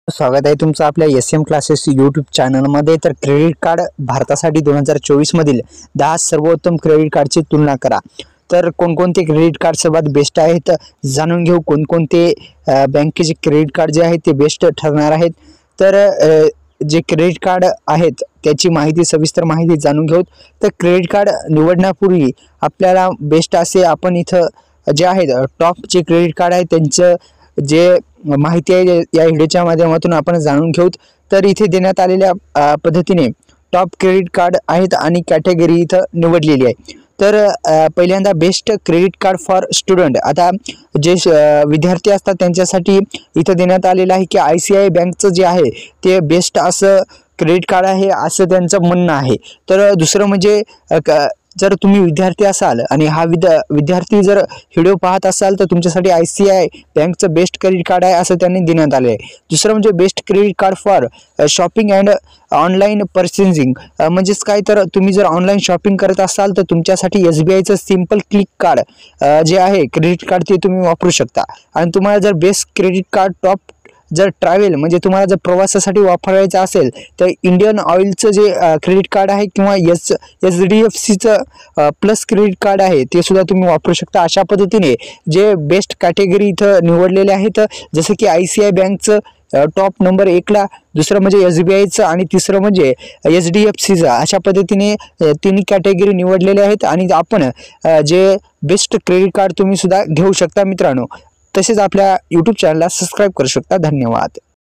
स्वागत आहे तुमचं आपल्या एस एम क्लासेस यूट्यूब चॅनलमध्ये। तर क्रेडिट कार्ड भारतासाठी 2024 मधील 10 सर्वोत्तम क्रेडिट कार्डची तुलना करा। तर कोणकोणते क्रेडिट कार्ड सर्वात बेस्ट आहेत जाणून घेऊ। कोणकोणते बँकेचे क्रेडिट कार्ड जे आहेत ते बेस्ट ठरणार आहेत। तर जे क्रेडिट कार्ड आहेत त्याची माहिती सविस्तर माहिती जाणून घेऊ। तर क्रेडिट कार्ड निवडण्यापूर्वी आपल्याला बेस्ट असे आपण इथं जे आहेत टॉप जे क्रेडिट कार्ड आहे त्यांचं जे माहिती आहे या व्हिडिओच्या माध्यमातून आपण जाणून घेऊ। तर इथे देण्यात आलेल्या पद्धतीने टॉप क्रेडिट कार्ड आहेत आणि कॅटेगरी इथं निवडलेली आहे। तर पहिल्यांदा best credit card for student. आता जे विद्यार्थी असतात त्यांच्यासाठी इथं देण्यात आलेलं आहे की ICICI बँकचं जे आहे ते बेस्ट असं क्रेडिट कार्ड आहे असं त्यांचं म्हणणं आहे। तर दुसरं म्हणजे जर तुम्ही विद्यार्थी असाल आणि हा विद्यार्थी जर व्हिडिओ पाहत असाल तर तुमच्यासाठी ICICI बँकचं बेस्ट क्रेडिट कार्ड आहे असं त्यांनी देण्यात आले आहे। दुसरं म्हणजे best credit card for shopping and online purchasing. म्हणजेच काय तर तुम्ही जर ऑनलाईन शॉपिंग करत असाल तर तुमच्यासाठी SBIचं सिंपल क्लिक कार्ड जे आहे क्रेडिट कार्ड ते तुम्ही वापरू शकता। आणि तुम्हाला जर बेस्ट क्रेडिट कार्ड टॉप जर ट्रॅव्हल म्हणजे तुम्हाला जर प्रवासासाठी वापरायचं असेल तर इंडियन ऑइलचं जे क्रेडिट कार्ड आहे किंवा SDFCचं प्लस क्रेडिट कार्ड आहे ते सुद्धा तुम्ही वापरू शकता। अशा पद्धतीने जे बेस्ट कॅटेगरी इथं निवडलेले आहेत जसं की ICICI बँकचं टॉप नंबर 1 ला, दुसरं म्हणजे SBIचं आणि तिसरं म्हणजे SDFCचं। अशा पद्धतीने तिन्ही कॅटेगरी निवडलेले आहेत आणि आपण जे बेस्ट क्रेडिट कार्ड तुम्ही सुद्धा घेऊ शकता मित्रांनो। तसेच आपल्या यूट्यूब चॅनलला सबस्क्राईब करू शकता। धन्यवाद।